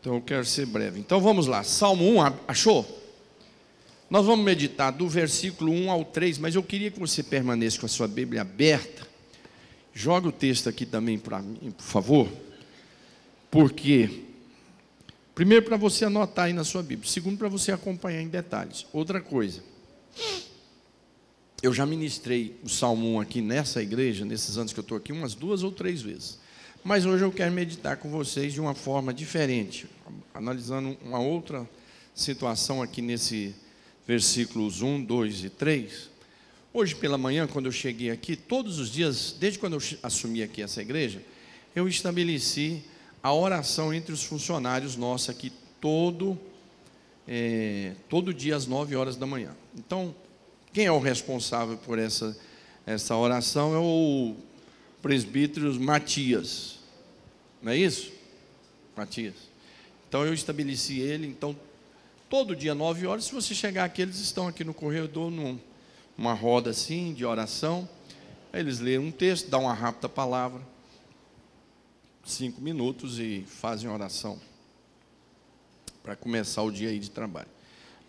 Então eu quero ser breve. Então vamos lá, Salmo 1, achou? Nós vamos meditar do versículo 1 ao 3, mas eu queria que você permanecesse com a sua Bíblia aberta. Joga o texto aqui também para mim, por favor. Porque, primeiro, para você anotar aí na sua Bíblia. Segundo, para você acompanhar em detalhes. Outra coisa. Eu já ministrei o Salmo 1 aqui nessa igreja, nesses anos que eu estou aqui, umas 2 ou 3 vezes. Mas hoje eu quero meditar com vocês de uma forma diferente, analisando uma outra situação aqui nesse versículos 1, 2 e 3. Hoje pela manhã, quando eu cheguei aqui, todos os dias, desde quando eu assumi aqui essa igreja, eu estabeleci a oração entre os funcionários nossos aqui todo dia às 9 horas da manhã. Então, quem é o responsável por essa oração é o presbítero Matias, não é isso? Matias. Então eu estabeleci ele, então todo dia 9 horas, se você chegar aqui, eles estão aqui no corredor, numa roda assim, de oração, aí eles leem um texto, dão uma rápida palavra, 5 minutos e fazem oração, para começar o dia aí de trabalho.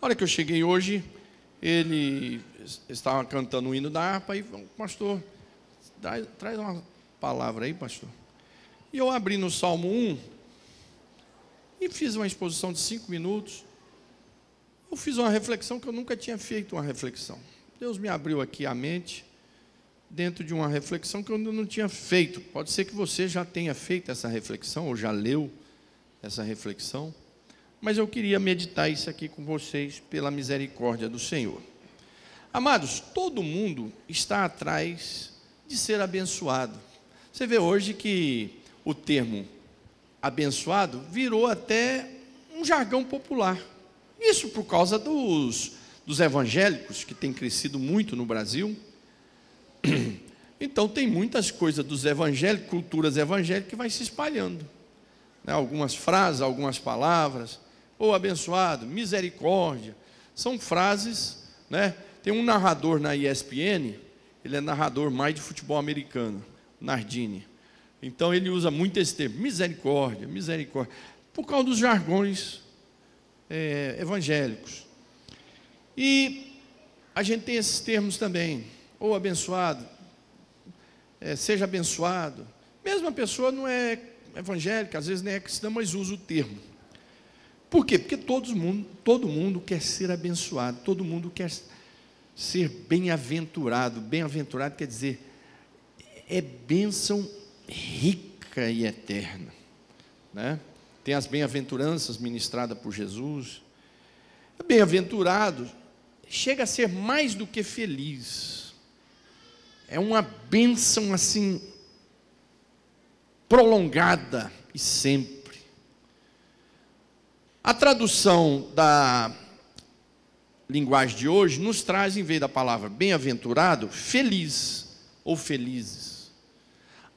Na hora que eu cheguei hoje, ele estava cantando o hino da harpa, e pastor, traz uma palavra aí, pastor. E eu abri no Salmo 1, e fiz uma exposição de 5 minutos, eu fiz uma reflexão que eu nunca tinha feito uma reflexão. Deus me abriu aqui a mente, dentro de uma reflexão que eu não tinha feito. Pode ser que você já tenha feito essa reflexão, ou já leu essa reflexão, mas eu queria meditar isso aqui com vocês, pela misericórdia do Senhor. Amados, todo mundo está atrás de ser abençoado. Você vê hoje que o termo abençoado virou até um jargão popular. Isso por causa dos evangélicos, que têm crescido muito no Brasil. Então tem muitas coisas dos evangélicos, culturas evangélicas, que vai se espalhando, né? Algumas frases, algumas palavras, ou abençoado, misericórdia, são frases, né? Tem um narrador na ESPN, ele é narrador mais de futebol americano, Nardini. Então ele usa muito esse termo, misericórdia, misericórdia, por causa dos jargões evangélicos. E a gente tem esses termos também, ou abençoado, seja abençoado. Mesmo a pessoa não é evangélica, às vezes nem é cristã, mas usa o termo. Por quê? Porque todo mundo quer ser abençoado, todo mundo quer ser bem-aventurado. Bem-aventurado quer dizer, é bênção rica e eterna, né? Tem as bem-aventuranças ministradas por Jesus. Bem-aventurado chega a ser mais do que feliz. É uma bênção assim, prolongada e sempre. A tradução da linguagem de hoje nos traz, em vez da palavra bem-aventurado, feliz ou felizes.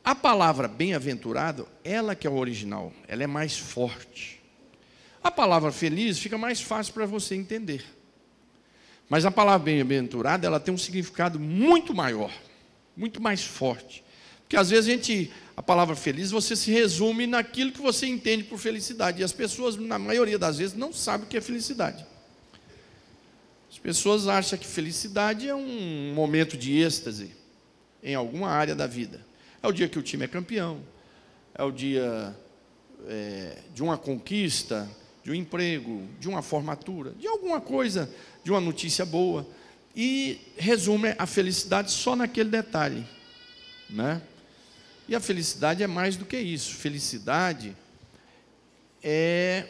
A palavra bem-aventurado, ela que é o original, ela é mais forte. A palavra feliz fica mais fácil para você entender. Mas a palavra bem-aventurado, ela tem um significado muito maior, muito mais forte. Porque às vezes a palavra feliz, você se resume naquilo que você entende por felicidade. E as pessoas, na maioria das vezes, não sabem o que é felicidade. As pessoas acham que felicidade é um momento de êxtase em alguma área da vida. É o dia que o time é campeão, é o dia de uma conquista, de um emprego, de uma formatura, de alguma coisa, de uma notícia boa. E resume a felicidade só naquele detalhe, né? E a felicidade é mais do que isso. Felicidade é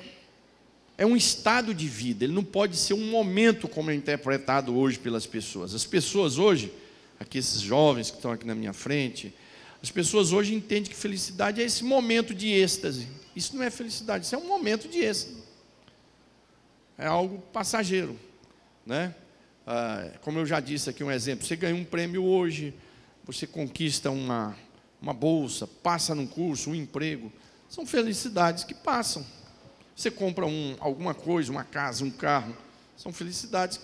um estado de vida, ele não pode ser um momento como é interpretado hoje pelas pessoas. As pessoas hoje, aqui esses jovens que estão aqui na minha frente, as pessoas hoje entendem que felicidade é esse momento de êxtase. Isso não é felicidade, isso é um momento de êxtase. É algo passageiro, né? Como eu já disse aqui, um exemplo, você ganha um prêmio hoje, você conquista uma bolsa, passa num curso, um emprego, são felicidades que passam. Você compra alguma coisa, uma casa, um carro, são felicidades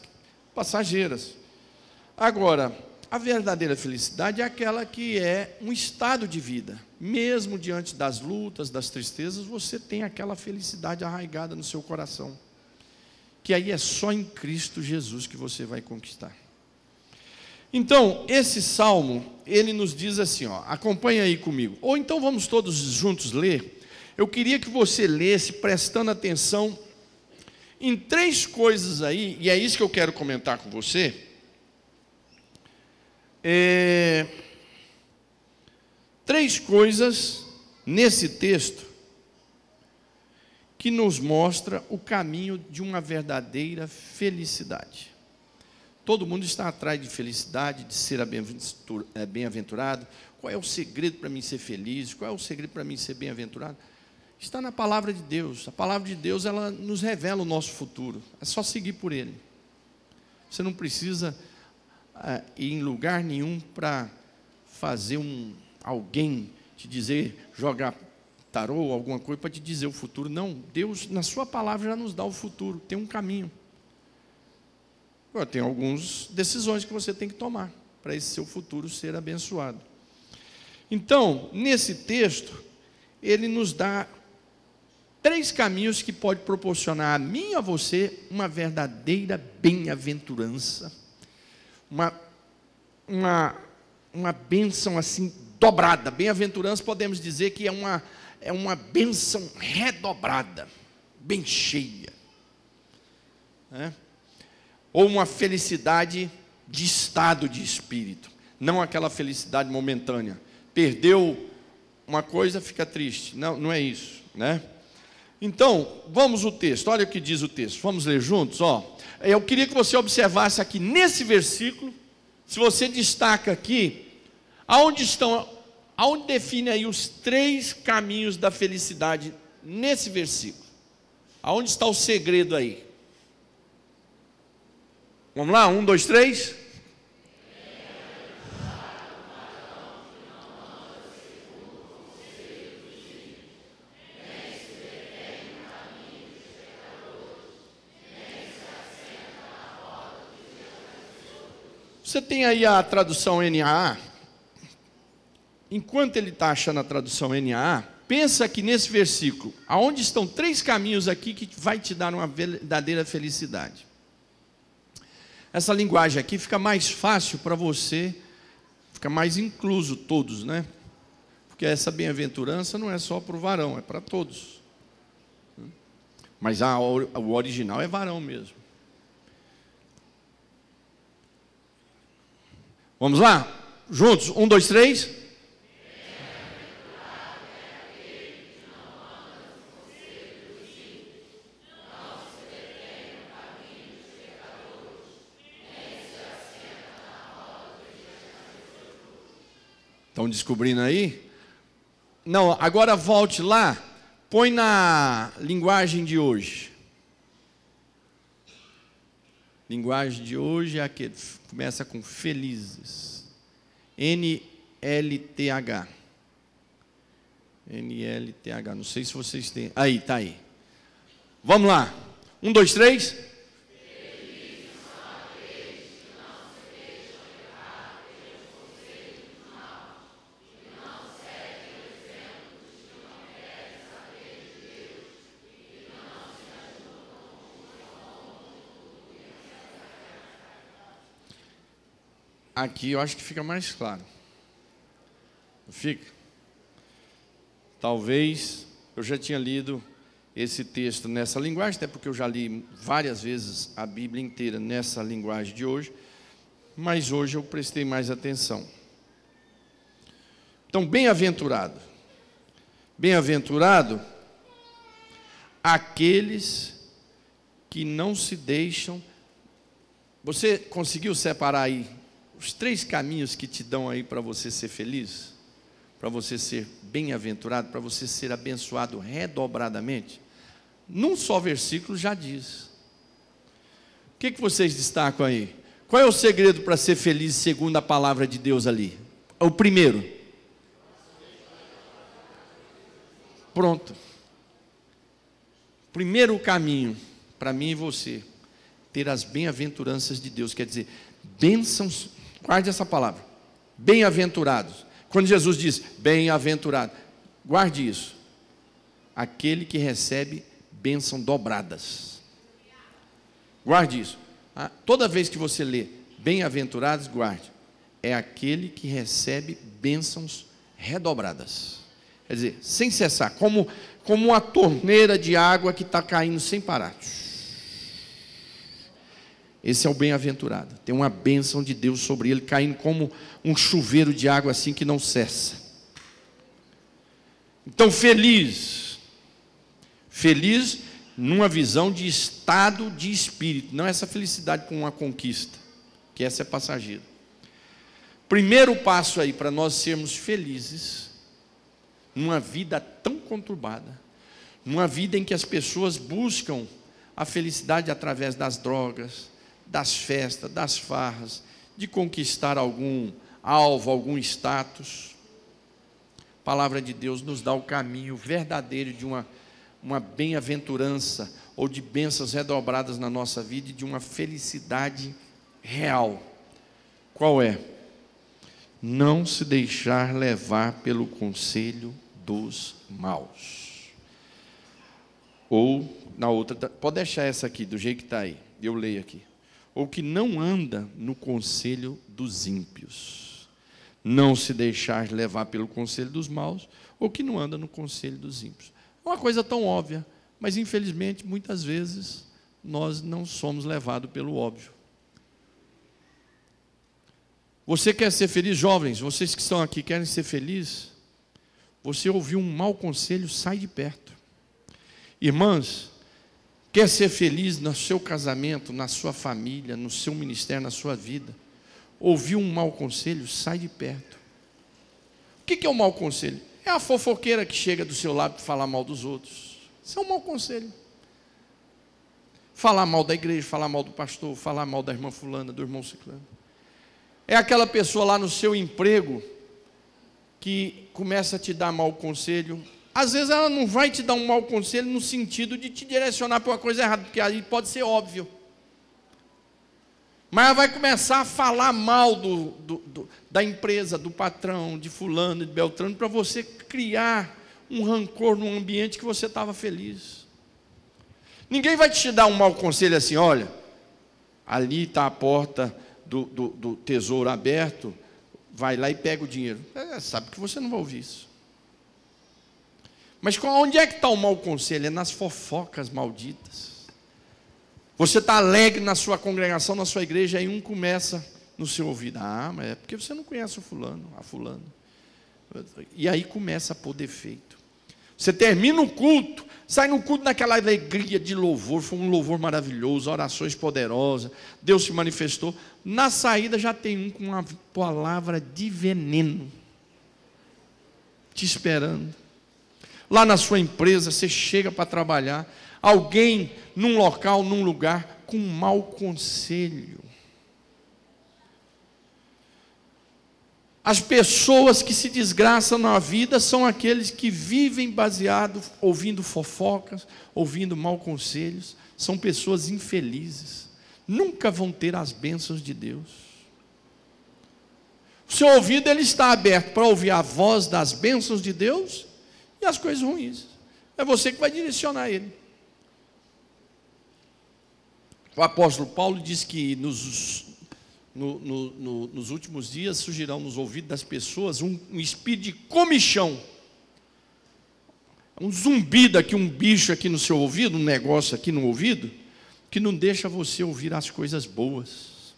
passageiras. Agora, A verdadeira felicidade é aquela que é um estado de vida. Mesmo diante das lutas, das tristezas, você tem aquela felicidade arraigada no seu coração. Que aí é só em Cristo Jesus que você vai conquistar. Então, esse salmo, ele nos diz assim, ó, acompanha aí comigo. Ou então vamos todos juntos ler. Eu queria que você lesse, prestando atenção em 3 coisas aí, e é isso que eu quero comentar com você. 3 coisas nesse texto que nos mostra o caminho de uma verdadeira felicidade. Todo mundo está atrás de felicidade, de ser bem-aventurado. Qual é o segredo para mim ser feliz? Qual é o segredo para mim ser bem-aventurado? Está na palavra de Deus. A palavra de Deus, ela nos revela o nosso futuro. É só seguir por ele. Você não precisa ir em lugar nenhum para fazer alguém te dizer, jogar tarô, alguma coisa para te dizer o futuro. Não, Deus, na sua palavra, já nos dá o futuro. Tem um caminho. Agora, tem algumas decisões que você tem que tomar para esse seu futuro ser abençoado. Então, nesse texto, ele nos dá 3 caminhos que pode proporcionar a mim e a você uma verdadeira bem-aventurança, uma bênção assim dobrada. Bem-aventurança podemos dizer que é uma bênção redobrada, bem cheia, né? Ou uma felicidade de estado de espírito, não aquela felicidade momentânea. Perdeu uma coisa, fica triste. Não, não é isso, né? Então, vamos ao texto. Olha o que diz o texto. Vamos ler juntos, ó. Eu queria que você observasse aqui nesse versículo, se você destaca aqui, aonde define aí os 3 caminhos da felicidade nesse versículo? Aonde está o segredo aí? Vamos lá, 1, 2, 3. Você tem aí a tradução NAA. Enquanto ele está achando a tradução NAA, pensa que nesse versículo, aonde estão 3 caminhos aqui que vai te dar uma verdadeira felicidade. Essa linguagem aqui fica mais fácil para você, fica mais incluso todos, né? Porque essa bem-aventurança não é só para o varão, é para todos. Mas o original é varão mesmo. Vamos lá? Juntos? 1, 2, 3. Estão descobrindo aí? Não, agora volte lá, põe na linguagem de hoje. Linguagem de hoje é aquele, começa com felizes. NLTH. NLTH, não sei se vocês têm. Aí, está aí. Vamos lá. 1, 2, 3. Aqui eu acho que fica mais claro. Fica? Talvez eu já tinha lido esse texto nessa linguagem, até porque eu já li várias vezes a Bíblia inteira nessa linguagem de hoje, mas hoje eu prestei mais atenção. Então, bem-aventurado. Bem-aventurado aqueles que não se deixam. Você conseguiu separar aí os 3 caminhos que te dão aí para você ser feliz? Para você ser bem-aventurado, para você ser abençoado redobradamente? Num só versículo já diz. O que vocês destacam aí? Qual é o segredo para ser feliz segundo a palavra de Deus ali? O primeiro. Pronto. Primeiro caminho para mim e você, ter as bem-aventuranças de Deus, quer dizer, bênçãos Guarde essa palavra. Bem-aventurados. Quando Jesus diz bem-aventurado, guarde isso. Aquele que recebe bênção dobradas. Guarde isso. Toda vez que você lê bem-aventurados, guarde. É aquele que recebe bênçãos redobradas. Quer dizer, sem cessar, como uma torneira de água que está caindo sem parar. Esse é o bem-aventurado. Tem uma bênção de Deus sobre ele, caindo como um chuveiro de água assim que não cessa. Então, feliz numa visão de estado de espírito, não essa felicidade com uma conquista, que essa é passageira. Primeiro passo aí para nós sermos felizes numa vida tão conturbada, numa vida em que as pessoas buscam a felicidade através das drogas, das festas, das farras, de conquistar algum alvo, algum status. A palavra de Deus nos dá o caminho verdadeiro de uma bem-aventurança, ou de bênçãos redobradas na nossa vida, e de uma felicidade real. Qual é? Não se deixar levar pelo conselho dos maus. Ou, na outra, pode deixar essa aqui, do jeito que está aí, eu leio aqui. Ou que não anda no conselho dos ímpios. Não se deixar levar pelo conselho dos maus, ou que não anda no conselho dos ímpios. É uma coisa tão óbvia, mas infelizmente, muitas vezes, nós não somos levados pelo óbvio. Você quer ser feliz, jovens? Vocês que estão aqui querem ser felizes? Você ouviu um mau conselho, sai de perto. Irmãs, quer ser feliz no seu casamento, na sua família, no seu ministério, na sua vida? Ouviu um mau conselho, sai de perto. O que é um mau conselho? É a fofoqueira que chega do seu lado para falar mal dos outros. Isso é um mau conselho. Falar mal da igreja, falar mal do pastor, falar mal da irmã fulana, do irmão ciclano. É aquela pessoa lá no seu emprego que começa a te dar mau conselho. Às vezes ela não vai te dar um mau conselho no sentido de te direcionar para uma coisa errada, porque aí pode ser óbvio. Mas ela vai começar a falar mal da empresa, do patrão, de fulano, de beltrano, para você criar um rancor num ambiente que você estava feliz. Ninguém vai te dar um mau conselho assim, olha, ali está a porta do tesouro aberto, vai lá e pega o dinheiro. Sabe que você não vai ouvir isso. Mas onde é que está o mau conselho? É nas fofocas malditas. Você está alegre na sua congregação, na sua igreja, aí um começa no seu ouvido. Mas é porque você não conhece o fulano, a fulana. E aí começa a pôr defeito. Você termina o culto, sai no culto naquela alegria de louvor, foi um louvor maravilhoso, orações poderosas, Deus se manifestou. Na saída já tem um com uma palavra de veneno, te esperando. Lá na sua empresa, você chega para trabalhar, alguém num local, num lugar, com um mau conselho. As pessoas que se desgraçam na vida são aqueles que vivem baseado, ouvindo fofocas, ouvindo mau conselhos. São pessoas infelizes, nunca vão ter as bênçãos de Deus. O seu ouvido ele está aberto para ouvir a voz das bênçãos de Deus e as coisas ruins. É você que vai direcionar ele. O apóstolo Paulo diz que nos últimos dias surgirão nos ouvidos das pessoas um espírito de comichão, um zumbido aqui, um bicho aqui no seu ouvido, um negócio aqui no ouvido, que não deixa você ouvir as coisas boas,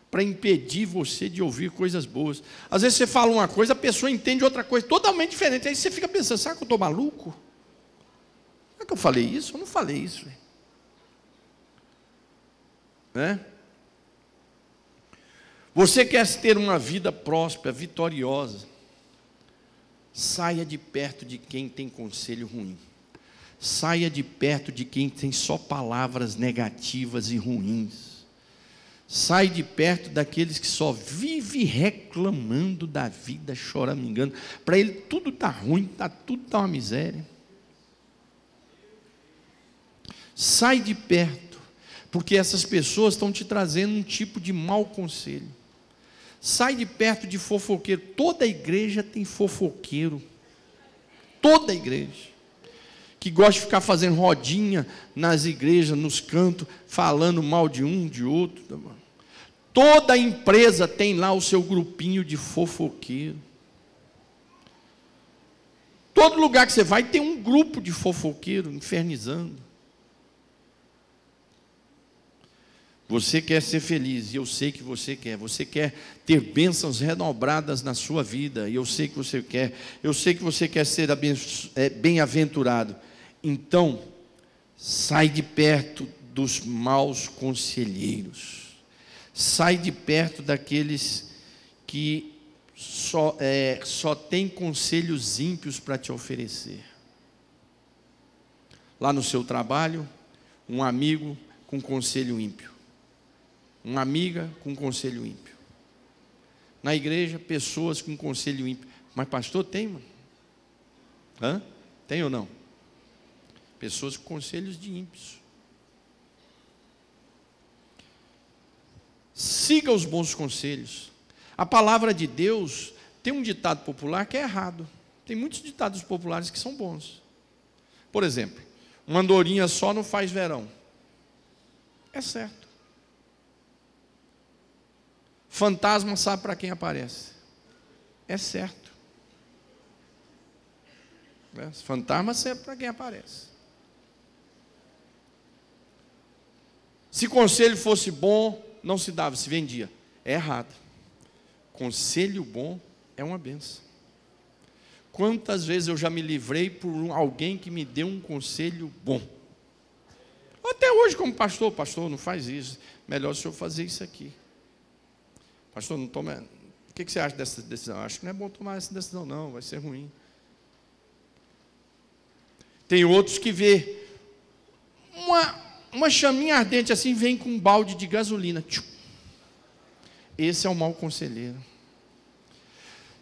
para impedir você de ouvir coisas boas. Às vezes você fala uma coisa, a pessoa entende outra coisa totalmente diferente, aí você fica pensando, será que eu estou maluco? Será que eu falei isso? Eu não falei isso. Né? Você quer ter uma vida próspera, vitoriosa, saia de perto de quem tem conselho ruim. Saia de perto de quem tem só palavras negativas e ruins. Sai de perto daqueles que só vivem reclamando da vida, choramingando. Para ele tudo está ruim, tudo está uma miséria. Sai de perto, porque essas pessoas estão te trazendo um tipo de mau conselho. Sai de perto de fofoqueiro. Toda igreja tem fofoqueiro. Toda igreja. Que gosta de ficar fazendo rodinha nas igrejas, nos cantos, falando mal de um, de outro. Toda empresa tem lá o seu grupinho de fofoqueiro. Todo lugar que você vai tem um grupo de fofoqueiro infernizando. Você quer ser feliz, e eu sei que você quer. Você quer ter bênçãos renobradas na sua vida, e eu sei que você quer. Eu sei que você quer ser bem-aventurado. Então, sai de perto dos maus conselheiros. Sai de perto daqueles que só tem conselhos ímpios para te oferecer. Lá no seu trabalho, um amigo com conselho ímpio. Uma amiga com conselho ímpio. Na igreja, pessoas com conselho ímpio. Mas pastor, tem, mano? Hã? Tem ou não? Pessoas com conselhos de ímpios. Siga os bons conselhos. A palavra de Deus tem um ditado popular que é errado. Tem muitos ditados populares que são bons. Por exemplo, uma andorinha só não faz verão. É certo. Fantasma sabe para quem aparece. É certo. Fantasma sabe para quem aparece. Se conselho fosse bom, não se dava, se vendia. É errado. Conselho bom é uma benção. Quantas vezes eu já me livrei por alguém que me deu um conselho bom? Até hoje como pastor, não faz isso. Melhor o senhor fazer isso aqui. Pastor, não toma. O que você acha dessa decisão? Acho que não é bom tomar essa decisão, não, vai ser ruim. Tem outros que vê uma chaminha ardente assim, vem com um balde de gasolina. Esse é o mau conselheiro.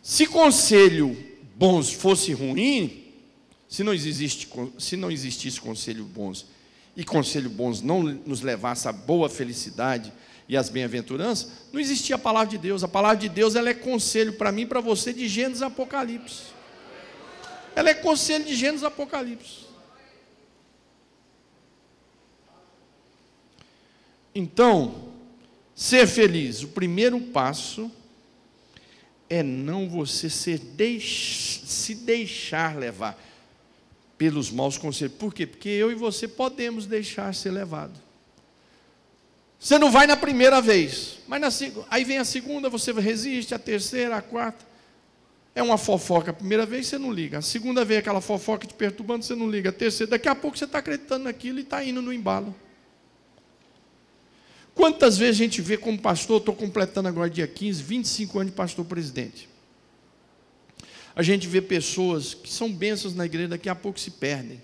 Se conselho bons fosse ruim, se não existisse conselho bons, e conselho bons não nos levasse à boa felicidade e às bem-aventuranças, não existia a palavra de Deus. A palavra de Deus, ela é conselho para mim e para você de Gênesis a Apocalipse. Ela é conselho de Gênesis a Apocalipse. Então, ser feliz, o primeiro passo é não você se deixar levar pelos maus conselhos. Por quê? Porque eu e você podemos deixar ser levado. Você não vai na primeira vez, mas aí vem a segunda, você resiste, a terceira, a quarta. É uma fofoca, a primeira vez você não liga, a segunda vez aquela fofoca te perturbando, você não liga, a terceira, daqui a pouco você está acreditando naquilo e está indo no embalo. Quantas vezes a gente vê como pastor, estou completando agora dia 15, 25 anos de pastor presidente. A gente vê pessoas que são bênçãos na igreja, daqui a pouco se perdem.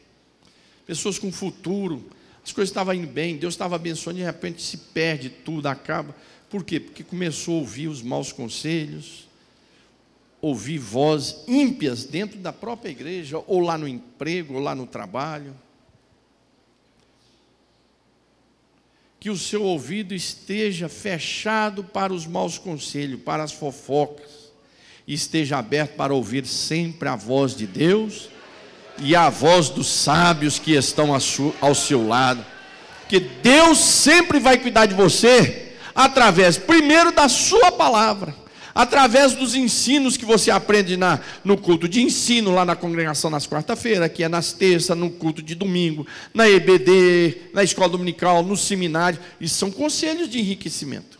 Pessoas com futuro, as coisas estavam indo bem, Deus estava abençoando, de repente se perde tudo, acaba. Por quê? Porque começou a ouvir os maus conselhos, ouvir vozes ímpias dentro da própria igreja, ou lá no emprego, ou lá no trabalho. Que o seu ouvido esteja fechado para os maus conselhos, para as fofocas, e esteja aberto para ouvir sempre a voz de Deus e a voz dos sábios que estão ao seu lado. Que Deus sempre vai cuidar de você através, primeiro, da sua palavra, através dos ensinos que você aprende no culto de ensino, lá na congregação nas quarta-feiras, que é nas terças, no culto de domingo, na EBD, na escola dominical, no seminário. Isso são conselhos de enriquecimento.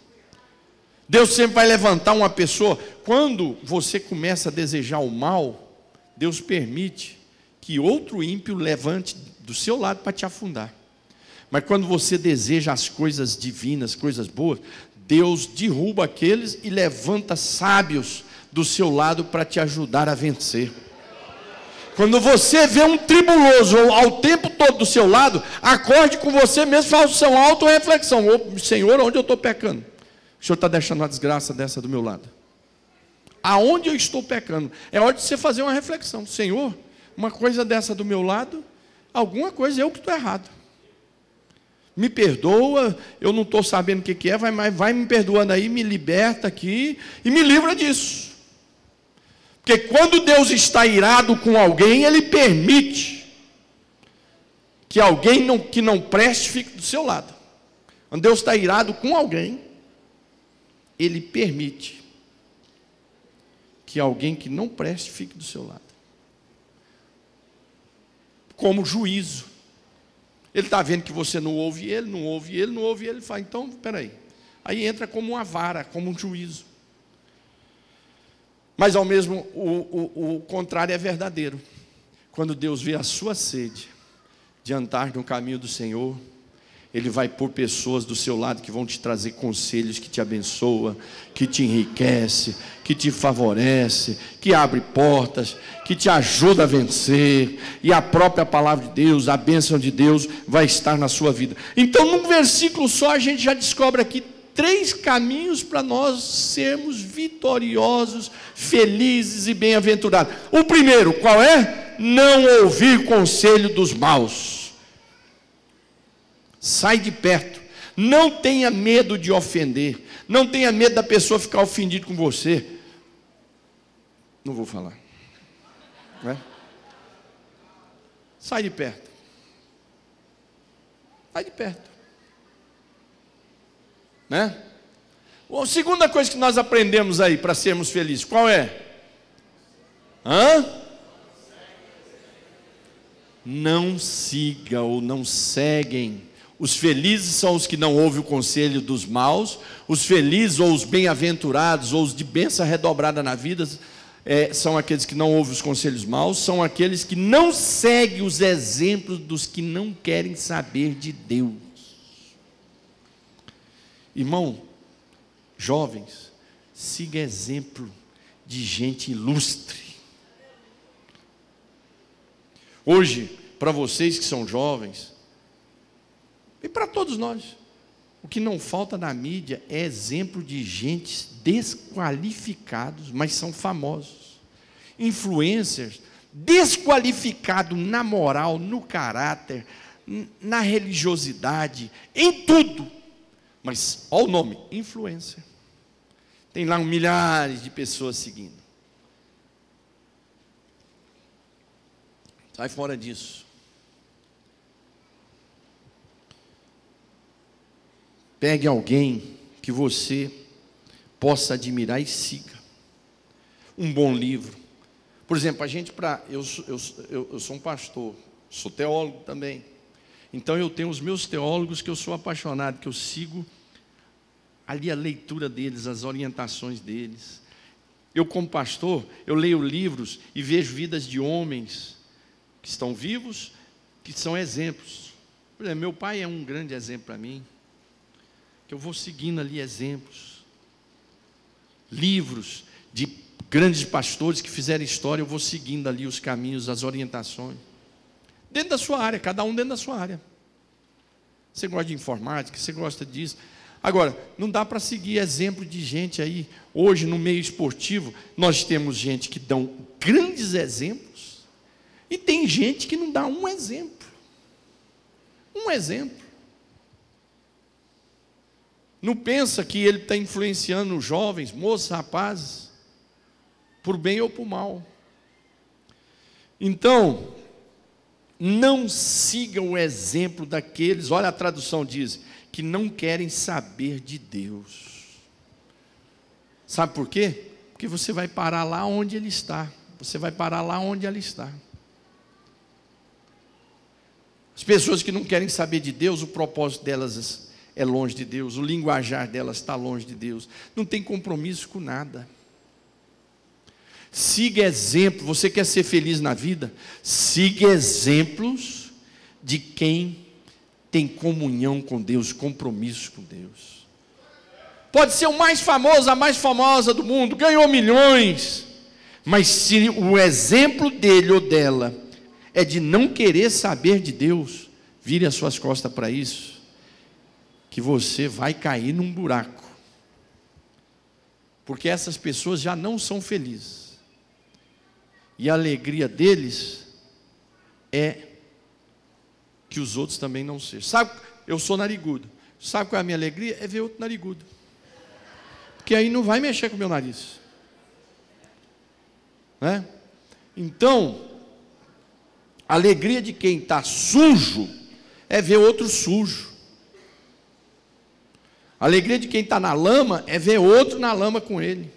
Deus sempre vai levantar uma pessoa. Quando você começa a desejar o mal, Deus permite que outro ímpio levante do seu lado para te afundar. Mas quando você deseja as coisas divinas, coisas boas, Deus derruba aqueles e levanta sábios do seu lado para te ajudar a vencer. Quando você vê um tribuloso ao tempo todo do seu lado, acorde com você mesmo, faça uma auto-reflexão. Senhor, onde eu estou pecando? O Senhor está deixando uma desgraça dessa do meu lado. Aonde eu estou pecando? É hora de você fazer uma reflexão. Senhor, uma coisa dessa do meu lado, alguma coisa eu que estou errado. me perdoa, eu não estou sabendo o que é, mas vai me perdoando aí, me liberta aqui e me livra disso. Porque quando Deus está irado com alguém, Ele permite que alguém que não preste fique do seu lado. Quando Deus está irado com alguém, Ele permite que alguém que não preste fique do seu lado. Como juízo. Ele está vendo que você não ouve ele, ele fala, então, espera aí. Aí entra como uma vara, como um juízo. Mas ao mesmo, o contrário é verdadeiro. Quando Deus vê a sua sede de andar no caminho do Senhor, Ele vai pôr pessoas do seu lado que vão te trazer conselhos que te abençoa, que te enriquece, que te favorece, que abre portas, que te ajuda a vencer. E a própria palavra de Deus, a bênção de Deus vai estar na sua vida. Então, num versículo só, a gente já descobre aqui 3 caminhos para nós sermos vitoriosos, felizes e bem-aventurados. O primeiro, qual é? Não ouvir conselho dos maus. Sai de perto. Não tenha medo de ofender. Não tenha medo da pessoa ficar ofendida com você. Não vou falar. Não é? Sai de perto. Sai de perto. Né? A segunda coisa que nós aprendemos aí para sermos felizes, qual é? Não siga ou não seguem. Os felizes são os que não ouvem o conselho dos maus. Os felizes ou os bem-aventurados ou os de bênção redobrada na vida são aqueles que não ouvem os conselhos maus. São aqueles que não seguem os exemplos dos que não querem saber de Deus. Irmão, jovens, siga exemplo de gente ilustre. Hoje, para vocês que são jovens, e para todos nós, o que não falta na mídia é exemplo de gente desqualificados, mas são famosos. Influencers, desqualificados na moral, no caráter, na religiosidade, em tudo. Mas, olha o nome, influencer. Tem lá milhares de pessoas seguindo. Sai fora disso. Pegue alguém que você possa admirar e siga. Um bom livro. Por exemplo, eu sou um pastor, sou teólogo também. Então eu tenho os meus teólogos que eu sou apaixonado, que eu sigo ali a leitura deles, as orientações deles. Eu, como pastor, eu leio livros e vejo vidas de homens que estão vivos, que são exemplos. Por exemplo, meu pai é um grande exemplo para mim, que eu vou seguindo ali exemplos. Livros de grandes pastores que fizeram história, eu vou seguindo ali os caminhos, as orientações. Dentro da sua área, cada um dentro da sua área. Você gosta de informática, você gosta disso. Agora, não dá para seguir exemplo de gente aí. Hoje, no meio esportivo, nós temos gente que dão grandes exemplos, e tem gente que não dá um exemplo. Um exemplo. Não pensa que ele está influenciando os jovens, moços, rapazes, por bem ou por mal. Então, não siga o exemplo daqueles, olha a tradução diz, que não querem saber de Deus. Sabe por quê? Porque você vai parar lá onde ele está. Você vai parar lá onde ela está. As pessoas que não querem saber de Deus, o propósito delas é longe de Deus, o linguajar delas está longe de Deus, não tem compromisso com nada. Siga exemplo, você quer ser feliz na vida? Siga exemplos de quem tem comunhão com Deus, compromisso com Deus. Pode ser o mais famoso, a mais famosa do mundo, ganhou milhões, mas se o exemplo dele ou dela é de não querer saber de Deus, vire as suas costas para isso, que você vai cair num buraco, porque essas pessoas já não são felizes, e a alegria deles é que os outros também não sejam. Sabe eu sou narigudo. Sabe qual é a minha alegria? É ver outro narigudo. Porque aí não vai mexer com o meu nariz. Né? Então, a alegria de quem está sujo é ver outro sujo. A alegria de quem está na lama é ver outro na lama com ele.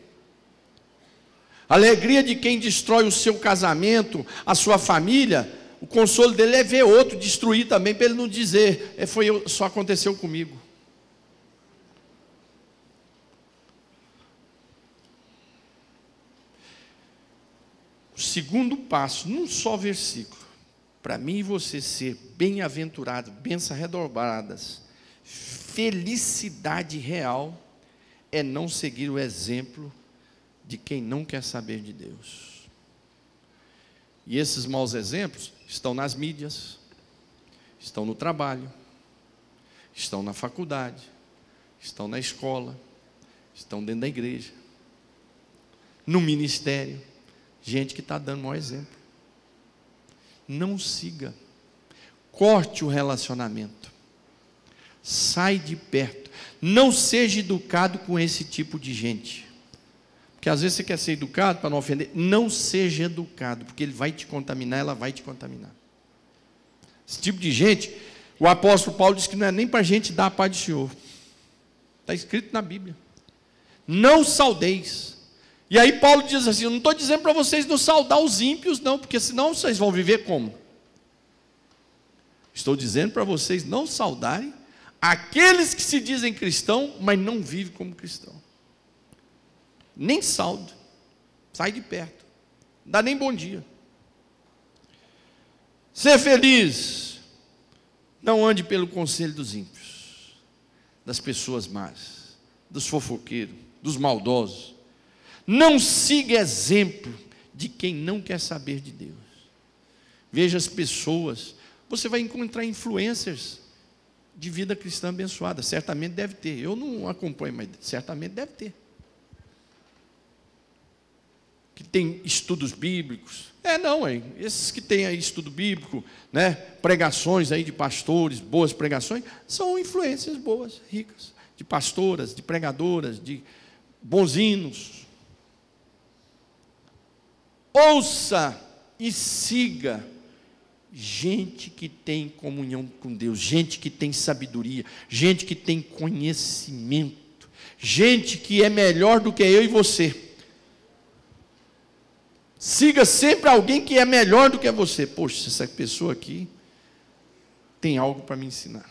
A alegria de quem destrói o seu casamento, a sua família, o consolo dele é ver outro destruir também, para ele não dizer, só aconteceu comigo. O segundo passo, num só versículo, para mim e você ser bem-aventurado, bênçãos redobradas, felicidade real, é não seguir o exemplo de quem não quer saber de Deus. E esses maus exemplos estão nas mídias, estão no trabalho, estão na faculdade, estão na escola, estão dentro da igreja, no ministério. Gente que está dando mau exemplo. Não siga. Corte o relacionamento. Sai de perto. Não seja educado com esse tipo de gente. Porque às vezes você quer ser educado para não ofender. Não seja educado, porque ele vai te contaminar, ela vai te contaminar. Esse tipo de gente, o apóstolo Paulo diz que não é nem para a gente dar a paz do Senhor. Está escrito na Bíblia. Não saudeis. E aí Paulo diz assim, eu não estou dizendo para vocês não saudar os ímpios não, porque senão vocês vão viver como? Estou dizendo para vocês não saudarem aqueles que se dizem cristão, mas não vivem como cristão. Nem saudo, sai de perto, não dá nem bom dia. Ser feliz, não ande pelo conselho dos ímpios, das pessoas más, dos fofoqueiros, dos maldosos. Não siga exemplo de quem não quer saber de Deus. Veja as pessoas. Você vai encontrar influencers de vida cristã abençoada. Certamente deve ter. Eu não acompanho, mas certamente deve ter. Que tem estudos bíblicos. Esses que têm aí estudo bíblico, né, pregações aí de pastores, boas pregações, são influências boas, ricas. De pastoras, de pregadoras, de bons hinos. Ouça e siga gente que tem comunhão com Deus, gente que tem sabedoria, gente que tem conhecimento, gente que é melhor do que eu e você. Siga sempre alguém que é melhor do que você. Poxa, essa pessoa aqui tem algo para me ensinar.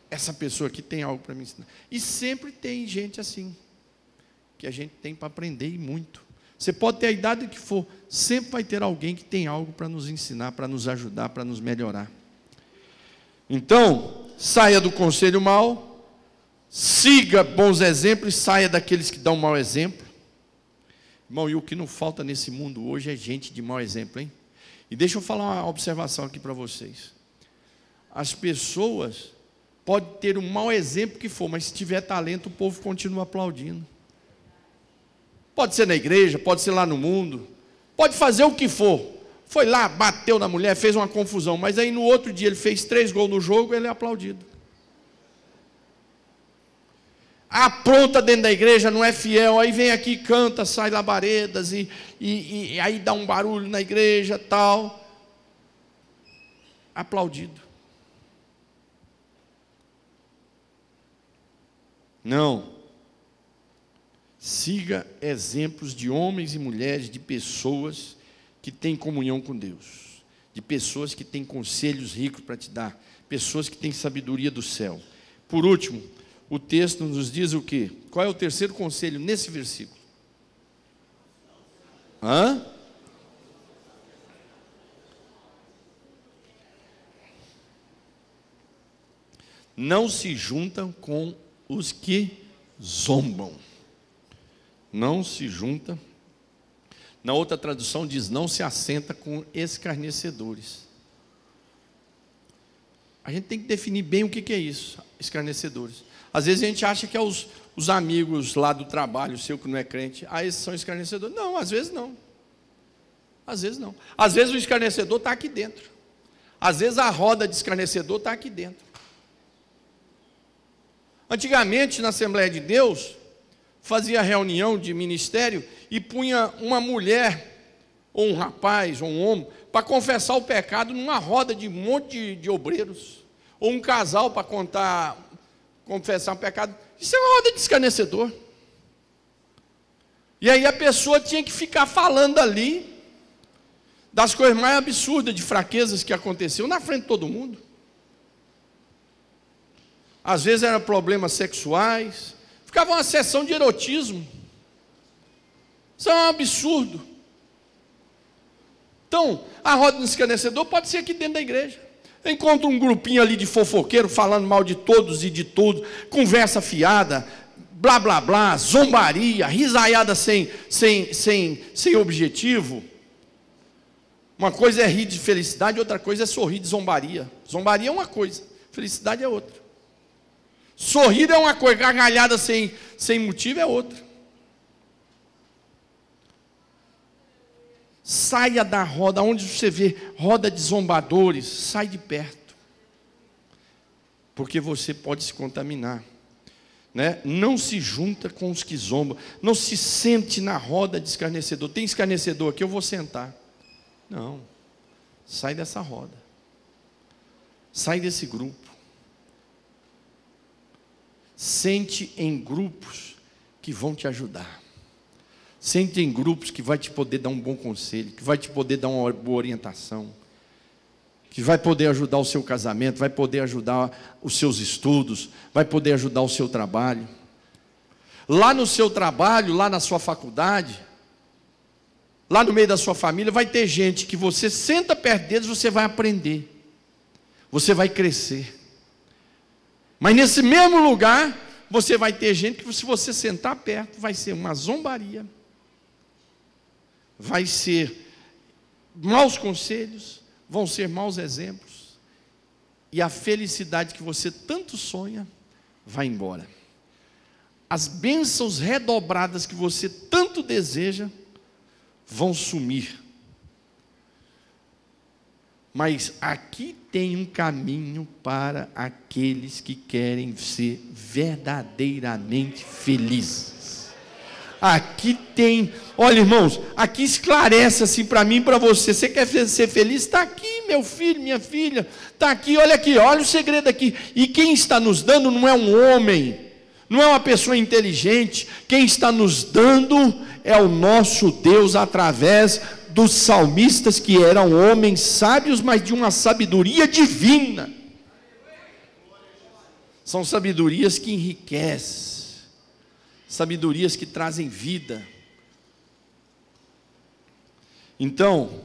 Essa pessoa aqui tem algo para me ensinar. E sempre tem gente assim, que a gente tem para aprender e muito. Você pode ter a idade que for, sempre vai ter alguém que tem algo para nos ensinar, para nos ajudar, para nos melhorar. Então, saia do conselho mau, siga bons exemplos, saia daqueles que dão mau exemplo. Irmão, e o que não falta nesse mundo hoje é gente de mau exemplo, hein? E deixa eu falar uma observação aqui para vocês. As pessoas podem ter um mau exemplo que for, mas se tiver talento, o povo continua aplaudindo. Pode ser na igreja, pode ser lá no mundo, pode fazer o que for. Foi lá, bateu na mulher, fez uma confusão, mas aí no outro dia ele fez 3 gols no jogo, ele é aplaudido. Apronta dentro da igreja, não é fiel, aí vem aqui, canta, sai labaredas, e aí dá um barulho na igreja, tal. Aplaudido. Não. Siga exemplos de homens e mulheres, de pessoas que têm comunhão com Deus, de pessoas que têm conselhos ricos para te dar, pessoas que têm sabedoria do céu. Por último, o texto nos diz o quê? Qual é o terceiro conselho nesse versículo? Não se juntam com os que zombam. Não se junta. Na outra tradução diz, não se assenta com escarnecedores. A gente tem que definir bem o que é isso, escarnecedores. Às vezes a gente acha que é os amigos lá do trabalho, seu que não é crente, esses são escarnecedores. Não, às vezes não. Às vezes não. Às vezes o escarnecedor está aqui dentro. Às vezes a roda de escarnecedor está aqui dentro. Antigamente, na Assembleia de Deus, fazia reunião de ministério e punha uma mulher, ou um rapaz, ou um homem, para confessar o pecado numa roda de um monte de obreiros, ou um casal para confessar o pecado. Isso é uma roda de escarnecedor. E aí a pessoa tinha que ficar falando ali das coisas mais absurdas, de fraquezas que aconteciam na frente de todo mundo. Às vezes eram problemas sexuais, ficava uma sessão de erotismo. Isso é um absurdo. Então, a roda do escarnecedor pode ser aqui dentro da igreja. Eu encontro um grupinho ali de fofoqueiro falando mal de todos e de tudo, conversa fiada, blá blá blá, zombaria, risaiada sem objetivo. Uma coisa é rir de felicidade, outra coisa é sorrir de zombaria. Zombaria é uma coisa, felicidade é outra. Sorrir é uma coisa, gargalhada sem motivo é outra. Saia da roda, onde você vê roda de zombadores, sai de perto. Porque você pode se contaminar. Né? Não se junta com os que zombam. Não se sente na roda de escarnecedor. Tem escarnecedor aqui, eu vou sentar. Não. Sai dessa roda. Sai desse grupo. Sente em grupos que vão te ajudar. Sente em grupos que vai te poder dar um bom conselho, que vai te poder dar uma boa orientação, que vai poder ajudar o seu casamento, vai poder ajudar os seus estudos, vai poder ajudar o seu trabalho. Lá no seu trabalho, lá na sua faculdade, lá no meio da sua família, vai ter gente que você senta perto deles, você vai aprender, você vai crescer. Mas nesse mesmo lugar, você vai ter gente que se você sentar perto, vai ser uma zombaria, vai ser maus conselhos, vão ser maus exemplos, e a felicidade que você tanto sonha, vai embora. As bênçãos redobradas que você tanto deseja, vão sumir. Mas aqui tem um caminho para aqueles que querem ser verdadeiramente felizes. Aqui tem, olha irmãos, aqui esclarece assim para mim e para você. Você quer ser feliz? Está aqui, meu filho, minha filha. Está aqui, olha o segredo aqui. E quem está nos dando não é um homem, não é uma pessoa inteligente. Quem está nos dando é o nosso Deus, através dos salmistas, que eram homens sábios, mas de uma sabedoria divina. São sabedorias que enriquecem, sabedorias que trazem vida. Então,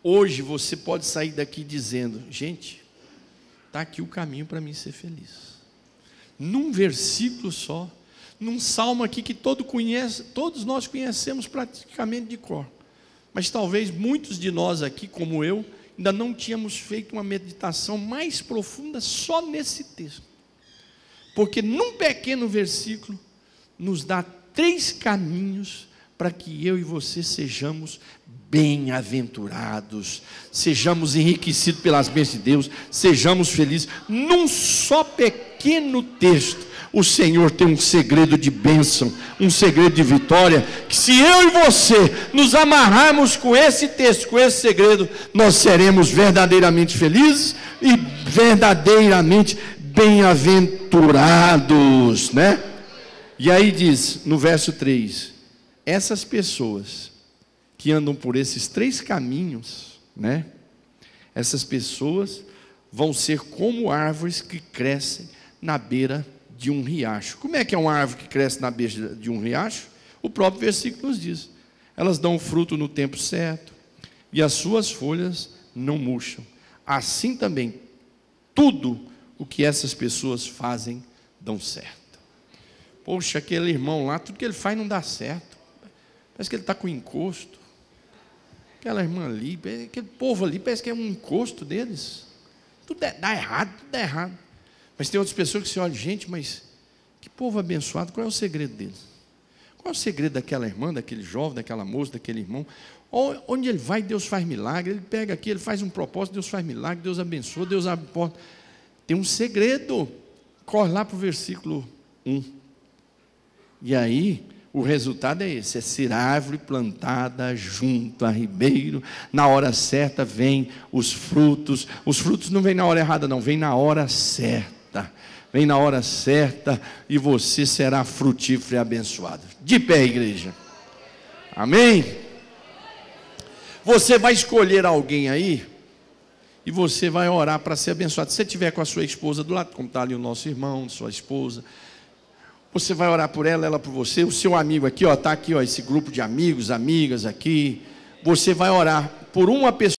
hoje você pode sair daqui dizendo: gente, está aqui o caminho para mim ser feliz. Num versículo só, num salmo aqui que todos nós conhecemos praticamente de cor. Mas talvez muitos de nós aqui, como eu, ainda não tínhamos feito uma meditação mais profunda só nesse texto. Porque num pequeno versículo, nos dá 3 caminhos para que eu e você sejamos bem-aventurados, sejamos enriquecidos pelas bênçãos de Deus, sejamos felizes. Num só pequeno texto, o Senhor tem um segredo de bênção, um segredo de vitória, que se eu e você nos amarrarmos com esse texto, com esse segredo, nós seremos verdadeiramente felizes e verdadeiramente bem-aventurados, né? E aí diz, no verso 3, essas pessoas que andam por esses 3 caminhos, né? Essas pessoas vão ser como árvores que crescem na beira de um riacho. Como é que é uma árvore que cresce na beira de um riacho? O próprio versículo nos diz: elas dão fruto no tempo certo, e as suas folhas não murcham. Assim também, tudo o que essas pessoas fazem dão certo. Poxa, aquele irmão lá, tudo que ele faz não dá certo. Parece que ele está com encosto. Aquela irmã ali, aquele povo ali, parece que é um encosto deles. Tudo dá errado, tudo dá errado. Mas tem outras pessoas que se olham: gente, mas que povo abençoado, qual é o segredo deles? Qual é o segredo daquela irmã, daquele jovem, daquela moça, daquele irmão? Onde ele vai, Deus faz milagre. Ele pega aqui, ele faz um propósito, Deus faz milagre, Deus abençoa, Deus abre porta. Tem um segredo. Corre lá para o versículo Um. E aí, o resultado é esse: é ser árvore plantada junto a ribeiro. Na hora certa vem os frutos. Os frutos não vêm na hora errada, não, vem na hora certa. Vem na hora certa e você será frutífero e abençoado. De pé, igreja. Amém? Você vai escolher alguém aí e você vai orar para ser abençoado. Se você estiver com a sua esposa do lado, como está ali o nosso irmão, sua esposa, você vai orar por ela, ela por você. O seu amigo aqui, ó, está aqui, ó, esse grupo de amigos, amigas aqui. Você vai orar por uma pessoa.